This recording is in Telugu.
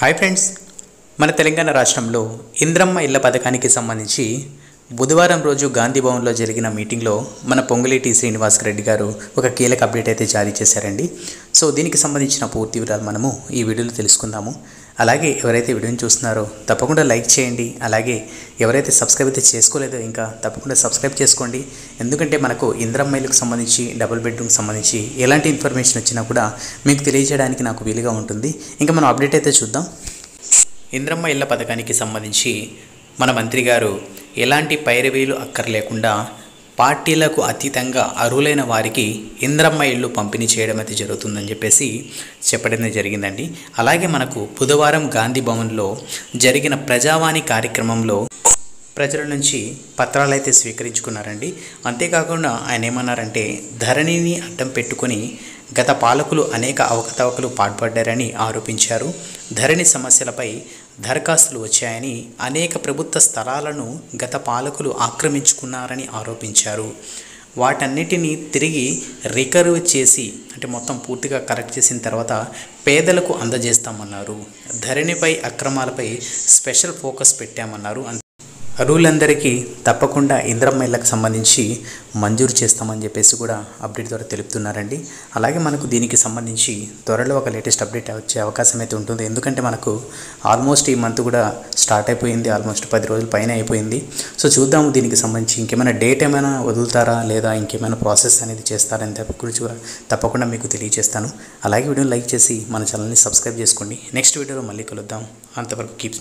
హాయ్ ఫ్రెండ్స్, మన తెలంగాణ రాష్ట్రంలో ఇంద్రమ్మ ఇళ్ల పథకానికి సంబంధించి బుధవారం రోజు గాంధీ భవన్లో జరిగిన మీటింగ్లో మన పొంగులేటి శ్రీనివాస్ రెడ్డి గారు ఒక కీలక అప్డేట్ అయితే జారీ చేశారండి. సో దీనికి సంబంధించిన పూర్తి వివరాలు మనము ఈ వీడియోలో తెలుసుకుందాము. అలాగే ఎవరైతే వీడియోని చూస్తున్నారో తప్పకుండా లైక్ చేయండి. అలాగే ఎవరైతే సబ్స్క్రైబ్ అయితే చేసుకోలేదో ఇంకా తప్పకుండా సబ్స్క్రైబ్ చేసుకోండి. ఎందుకంటే మనకు ఇంద్రమ్మ ఇళ్ళకు సంబంధించి డబుల్ బెడ్రూమ్కి సంబంధించి ఎలాంటి ఇన్ఫర్మేషన్ వచ్చినా కూడా మీకు తెలియజేయడానికి నాకు వీలుగా ఉంటుంది. ఇంకా మనం అప్డేట్ అయితే చూద్దాం. ఇంద్రమ్మ ఇళ్ల పథకానికి సంబంధించి మన మంత్రి గారు ఎలాంటి పైరవీలు అక్కర్లేకుండా పార్టీలకు అతీతంగా అర్హులైన వారికి ఇంద్రమ్మ ఇళ్ళు పంపిణీ చేయడం అయితే జరుగుతుందని చెప్పేసి చెప్పడం జరిగిందండి. అలాగే మనకు బుధవారం గాంధీ భవన్లో జరిగిన ప్రజావాణి కార్యక్రమంలో ప్రజల నుంచి పత్రాలు అయితే స్వీకరించుకున్నారండి. అంతేకాకుండా ఆయన ఏమన్నారంటే, ధరణిని అడ్డం పెట్టుకొని గత పాలకులు అనేక అవకతవకలు పాల్పడ్డారని ఆరోపించారు. ధరణి సమస్యలపై దరఖాస్తులు వచ్చాయని, అనేక ప్రభుత్వ స్థలాలను గత పాలకులు ఆక్రమించుకున్నారని ఆరోపించారు. వాటన్నిటినీ తిరిగి రికవరీ చేసి అంటే మొత్తం పూర్తిగా కరెక్ట్ చేసిన తర్వాత పేదలకు అందజేస్తామన్నారు. ధరణిపై అక్రమాలపై స్పెషల్ ఫోకస్ పెట్టామన్నారు. అర్హులందరికీ తప్పకుండా ఇంద్రమ్మ ఇళ్ళకు సంబంధించి మంజూరు చేస్తామని చెప్పేసి కూడా అప్డేట్ ద్వారా తెలుపుతున్నారండి. అలాగే మనకు దీనికి సంబంధించి త్వరలో ఒక లేటెస్ట్ అప్డేట్ వచ్చే అవకాశం అయితే ఉంటుంది. ఎందుకంటే మనకు ఆల్మోస్ట్ ఈ మంత్ కూడా స్టార్ట్ అయిపోయింది. ఆల్మోస్ట్ 10 రోజుల పైన అయిపోయింది. సో చూద్దాము దీనికి సంబంధించి ఇంకేమైనా డేట్ ఏమైనా వదులుతారా లేదా ఇంకేమైనా ప్రాసెస్ అనేది చేస్తారని గురించి తప్పకుండా మీకు తెలియజేస్తాను. అలాగే వీడియోని లైక్ చేసి మన ఛానల్ని సబ్స్క్రైబ్ చేసుకోండి. నెక్స్ట్ వీడియోలో మళ్ళీ కలుద్దాం. అంతవరకు కీప్